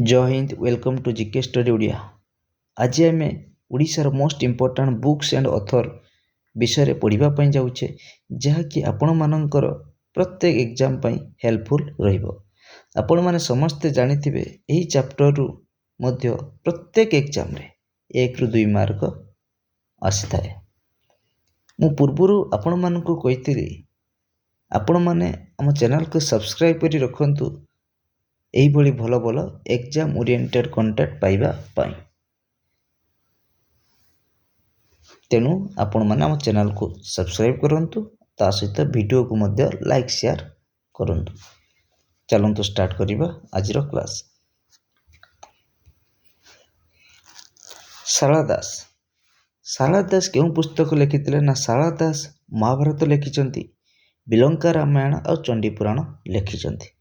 जय हिंद welcome to GK study Odia. आज आम ओडिशार most important books and author विषय पढ़ापी जाऊे जहाँकि आपण मानकर प्रत्येक एग्जाम हेल्पफुल आपण माने समस्ते जानिथिबे यही चैप्टर रु मध्य प्रत्येक एग्जाम रे 1 ରୁ 2 मार्क आसी थाए। मु पूर्वरु आपण मानकु कहिथिली आपण माने हम चैनल को सब्सक्राइब करी रखंतु यही भली भल भल एग्जाम ओरिएंटेड कंटेंट पाइबा पाई। तेणु आपण माने हम चैनल को सब्सक्राइब करंतु ता सहित वीडियो को मध्य लाइक शेयर करंतु। चलंतु स्टार्ट करिबा आज रो क्लास। शारदा दास शारदा दास केउ पुस्तक लिखिथिले ना शारदा दास महाभारत लिखिचंती, बिलंका रामायण और चंडी पुराण लिखिचंती।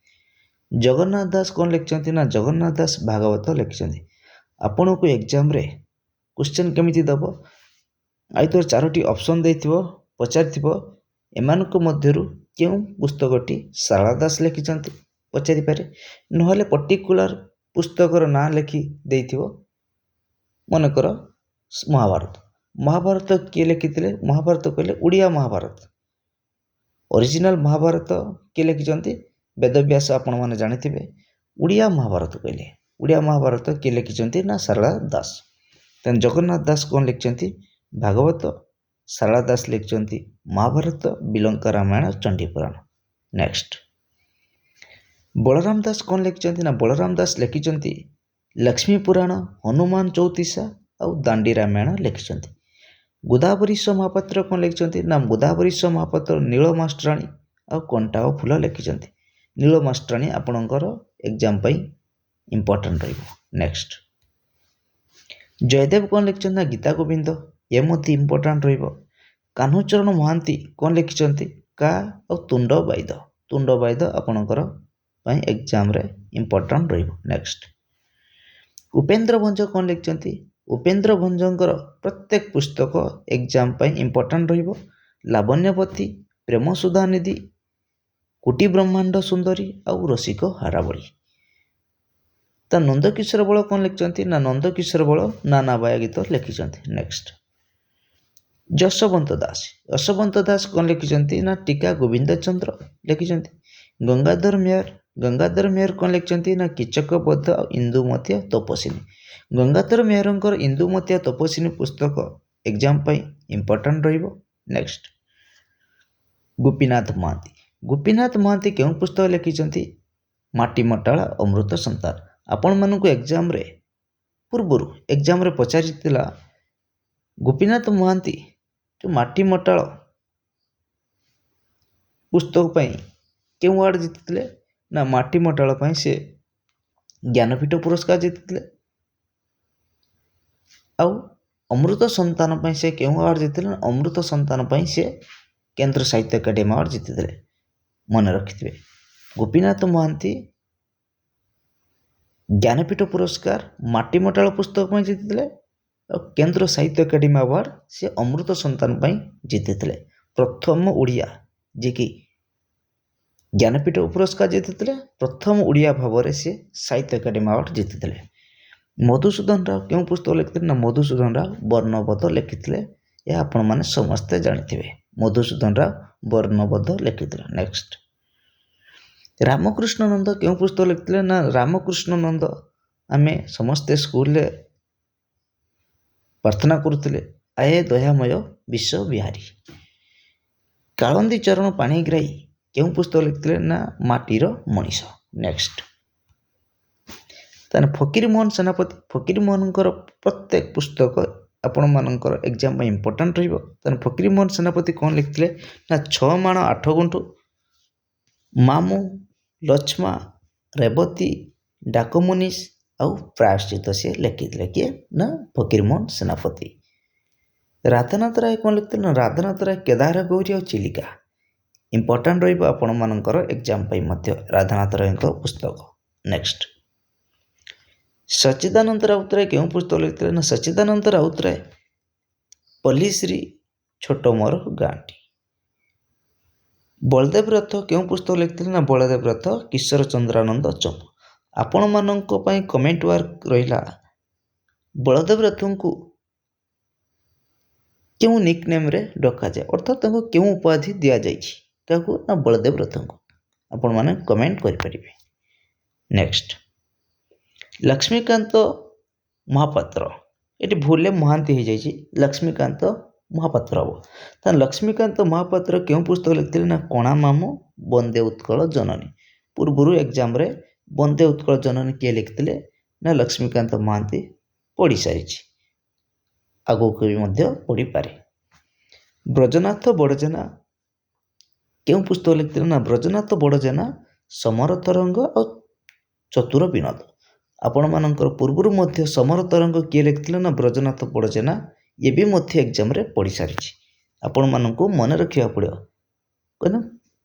जगन्नाथ दास कौन लिखिचंती ना जगन्नाथ दास भागवत लिखिचंती। आपण को एग्जाम रे क्वेश्चन केमिति दबो आई तो चारोटी ऑप्शन देथिबो पचारिथिबो एमानक मध्यरु केउ पुस्तकटी शारदा दास लिखिचंती पचारि पारे, नहले पर्टिकुलर पुस्तकर ना लिखि देथिबो। मनकर महाभारत महाभारत किए लिखिथिले महाभारत कहले उड़िया महाभारत ओरिजिनल महाभारत किए लिखिचंती वेदव्यास आपण माने जानिथिबे। उड़िया महाभारत कहले उड़िया महाभारत किए लिखिचंती ना शारदा दास। तेन जगन्नाथ दास कौन लिखिचंती भागवत, शारदा दास लिखिचंती महाभारत, बिलंका रामायण, चंडी पुराण। नेक्स्ट बलराम दास कौन लिखिचंती ना बलराम दास लिखिचंती लक्ष्मी पुराण, हनुमान चौतीसा और दांडी रामायण लिखिचंती। गोदावरीश महापात्र कौन लिखिचंती ना गोदावरीश महापात्र नील मास्टराणी और कंटाओ फूल लिखिचंती। नील मास्टराणी आपणकर एग्जाम पई इंपोर्टेंट रहिबो। नेक्स्ट जयदेव कौन लिखिचंती ना गीता गोविंद ये मते इंपोर्टेंट रहिबो। कान्हूचरण महांती कौन लिखिचंती का और तुंड वैद आपणकर पई एग्जाम रे इंपोर्टेंट रहिबो। नेक्स्ट उपेंद्र भंज कौन लिखिचंती उपेंद्र भंजंकर प्रत्येक पुस्तक एग्जाम पई इंपोर्टेंट रहिबो। लावण्यवती, प्रेम सुधानिधि, कोटि ब्रह्मांड सुंदरी और रसिक हारावली। ता नंदकिशोर बल कौन लिखिचंती ना नंदकिशोर बल नाना बाया गीत लिखिचंती। नेक्स्ट यशवंत दास कौन लिखिचंती ना टीका गोविंद चंद्र लिखिचंती। गंगाधर मेहर कौन लिखिचंती ना कीचक बद्ध और इंदुमती तपस्विनी। गंगाधर मेहरंकर इंदुमती तपस्विनी पुस्तक एग्जाम पई इंपोर्टेंट रहिबो। नेक्स्ट गोपीनाथ महांती केउ पुस्तक लिखिचंती माटी मटाला अमृत संतान। आपण मानकु एग्जाम रे पूर्वरु एग्जाम रे पचारितिला गोपीनाथ महांती जो माटी मटाल पुस्तक पई केउ अवार्ड जीतिले ना माटी मटाल पई से ज्ञानपीठ पुरस्कार जीतिले। आउ अमृत संतान पई से केउ अवार्ड जीतिले अमृत संतान पई से केंद्र साहित्य अकादेमी अवार्ड जीतिले। मन रखिथिबे गोपीनाथ महांती ज्ञानपीठ पुरस्कार माटी मटाल पुस्तक पई जीतिले और केंद्र साहित्य अकादेमी अवार्ड से अमृत संतान पई जीतिले। प्रथम ओडिया जे कि ज्ञानपीठ पुरस्कार जीतिले, प्रथम ओडिया भाव से साहित्य अकादेमी अवार्ड जीतिले। मधुसूदन राव केउ पुस्तक लिखिथिले ना मधुसूदन राव वर्णबोध लिखिथिले। यह आपण माने समस्ते जानिथिबे मधुसूदन राव वर्णबोध लिखिथिले। नेक्स्ट रामकृष्ण नंद केउ पुस्तक लिखिथिले ना रामकृष्ण नंद आमे समस्ते स्कूल रे प्रार्थना करुथिले आये दयामय विश्व बिहारी। कालंदी चरण पाणिग्राही केउ पुस्तक लिखिथिले ना माटीर मनीष। नेक्स्ट ताने फकीर मोहन प्रत्येक पुस्तक आपण मानकर एग्जाम में इंपोर्टेंट रहिबो। ताने फकीर मोहन सेनापति कौन लिखिथिले ना 6 माण 8 गुंठु, मामू, लक्ष्मा, रेवती, डाकमुनिस और प्रायश्चित से लिखिथिले किए ना फकीर मोहन सेनापति। राधानाथ राय कौन लिखिथिले ना राधानाथ राय केदार गौरी और चिलिका इंपोर्टेंट रहिबो आपण मानकर एग्जाम पई मध्य राधानाथ राय पुस्तक। नेक्स्ट सच्चिदानंद राउतराय केउ पुस्तक लिखिथिले ना सच्चिदानंद राउतराय पल्लीश्री छोट मोर गाँटी। बलदेव रथ केउ पुस्तक लिखिथिले ना बलदेव रथ किशोर चंद्रानंद चंपू। ଆପଣମାନଙ୍କ ପାଇଁ କମେଣ୍ଟ ୱାର୍କ ରହିଲା, ବଳଦେବ ରଥଙ୍କୁ କେଉଁ ନିକ୍ ନେମ୍ରେ ଡକାଯାଏ, ଅର୍ଥାତ୍ ତାଙ୍କୁ କେଉଁ ଉପାଧି ଦିଆଯାଇଛି, କାହାକୁ ନା ବଳଦେବ ରଥଙ୍କୁ। ଆପଣମାନେ କମେଣ୍ଟ କରିପାରିବେ। ନେକ୍ସଟ, ଲକ୍ଷ୍ମୀକାନ୍ତ ମହାପାତ୍ର, ଏଠି ଭୁଲରେ ମହାନ୍ତି ହେଇଯାଇଛି, ଲକ୍ଷ୍ମୀକାନ୍ତ ମହାପାତ୍ର ହେବ। ତ ଲକ୍ଷ୍ମୀକାନ୍ତ ମହାପାତ୍ର କେଉଁ ପୁସ୍ତକ ଲେଖିଥିଲେ ନା କଣା ମାମୁଁ ବନ୍ଦେ ଉତ୍କଳ ଜନନୀ। ପୂର୍ବରୁ ଏକ୍ଜାମରେ ବନ୍ଦେ ଉତ୍କଳ ଜନନୀ କିଏ ଲେଖିଥିଲେ ନା ଲକ୍ଷ୍ମୀକାନ୍ତ ମହାନ୍ତି ପଢ଼ିସାରିଛି, ଆଗକୁ ବି ମଧ୍ୟ ପଢ଼ିପାରେ। ବ୍ରଜନାଥ ବଡ଼ଜେନା କେଉଁ ପୁସ୍ତକ ଲେଖିଥିଲେ ନା ବ୍ରଜନାଥ ବଡ଼ଜେନା ସମର ତରଙ୍ଗ ଆଉ ଚତୁର ବିନୋଦ। ଆପଣମାନଙ୍କର ପୂର୍ବରୁ ମଧ୍ୟ ସମର ତରଙ୍ଗ କିଏ ଲେଖିଥିଲେ ନା ବ୍ରଜନାଥ ବଡ଼ଜେନା, ଇଏ ବି ମଧ୍ୟ ଏକ୍ଜାମରେ ପଢ଼ିସାରିଛି। ଆପଣମାନଙ୍କୁ ମନେ ରଖିବାକୁ ପଡ଼ିବ, କାହିଁକିନା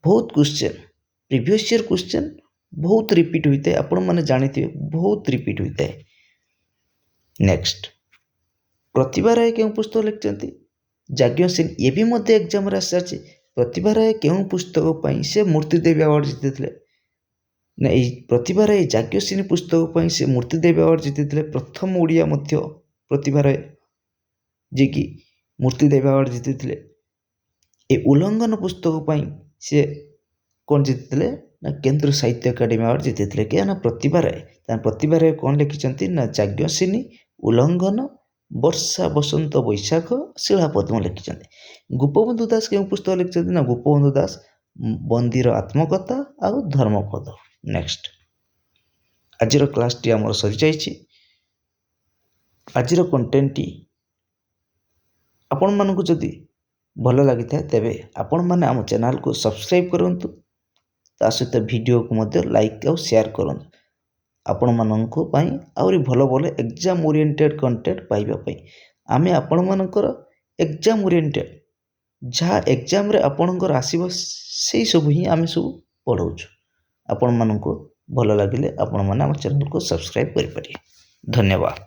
ବହୁତ କ୍ୱେଶ୍ଚନ୍ ପ୍ରିଭିୟସ୍ ଇୟର୍ କ୍ୱେଶ୍ଚନ୍ ବହୁତ ରିପିଟ୍ ହୋଇଥାଏ, ଆପଣମାନେ ଜାଣିଥିବେ ବହୁତ ରିପିଟ୍ ହୋଇଥାଏ। ନେକ୍ସଟ, ପ୍ରତିଭା ରାୟ କେଉଁ ପୁସ୍ତକ ଲେଖିଛନ୍ତି? ଯାଜ୍ଞସେନୀ, ଇଏ ବି ମଧ୍ୟ ଏକ୍ଜାମରେ ଆସିସାରିଛି। ପ୍ରତିଭା ରାୟ କେଉଁ ପୁସ୍ତକ ପାଇଁ ସେ ମୂର୍ତ୍ତିଦେବୀ ଆୱାର୍ଡ଼ ଜିତିଥିଲେ ନା ଏଇ ପ୍ରତିଭା ରାୟ ଯାଜ୍ଞସେନୀ ପୁସ୍ତକ ପାଇଁ ସେ ମୂର୍ତ୍ତିଦେବୀ ଆୱାର୍ଡ଼ ଜିତିଥିଲେ। ପ୍ରଥମ ଓଡ଼ିଆ ମଧ୍ୟ ପ୍ରତିଭା ରାୟ ଯିଏକି ମୂର୍ତ୍ତିଦେବୀ ଆୱାର୍ଡ଼ ଜିତିଥିଲେ। ଏ ଉଲ୍ଲଙ୍ଘନ ପୁସ୍ତକ ପାଇଁ ସେ କ'ଣ ଜିତିଥିଲେ ନା କେନ୍ଦ୍ର ସାହିତ୍ୟ ଏକାଡେମୀ ଆୱାର୍ଡ଼ ଜିତିଥିଲେ କିଏ ନା ପ୍ରତିଭା ରାୟ। ପ୍ରତିଭା ରାୟ କ'ଣ ଲେଖିଛନ୍ତି ନା ଯାଜ୍ଞସେନୀ, ଉଲ୍ଲଙ୍ଘନ, ବର୍ଷା ବସନ୍ତ ବୈଶାଖ, ଶିଳାପଦ୍ମ ଲେଖିଛନ୍ତି। ଗୋପବନ୍ଧୁ ଦାସ କେଉଁ ପୁସ୍ତକ ଲେଖିଛନ୍ତି ନା ଗୋପବନ୍ଧୁ ଦାସ ବନ୍ଦୀର ଆତ୍ମକଥା ଆଉ ଧର୍ମପଦ। ନେକ୍ସଟ, ଆଜିର କ୍ଲାସଟି ଆମର ସରିଯାଇଛି। ଆଜିର କଣ୍ଟେଣ୍ଟଟି ଆପଣମାନଙ୍କୁ ଯଦି ଭଲ ଲାଗିଥାଏ ତେବେ ଆପଣମାନେ ଆମ ଚ୍ୟାନେଲକୁ ସବସ୍କ୍ରାଇବ୍ କରନ୍ତୁ, ତା ସହିତ ଭିଡ଼ିଓକୁ ମଧ୍ୟ ଲାଇକ୍ ଆଉ ସେୟାର କରନ୍ତୁ। ଆପଣମାନଙ୍କ ପାଇଁ ଆହୁରି ଭଲ ଭଲ ଏକ୍ଜାମ୍ ଓରିଏଣ୍ଟେଡ଼ କଣ୍ଟେଣ୍ଟ ପାଇବା ପାଇଁ ଆମେ ଆପଣମାନଙ୍କର ଏକ୍ଜାମ୍ ଓରିଏଣ୍ଟେଡ଼ ଯାହା ଏକ୍ଜାମରେ ଆପଣଙ୍କର ଆସିବ ସେଇ ସବୁ ହିଁ ଆମେ ସବୁ ପଢ଼ାଉଛୁ। ଆପଣମାନଙ୍କୁ ଭଲ ଲାଗିଲେ ଆପଣମାନେ ଆମ ଚ୍ୟାନେଲକୁ ସବସ୍କ୍ରାଇବ୍ କରିପାରିବେ। ଧନ୍ୟବାଦ।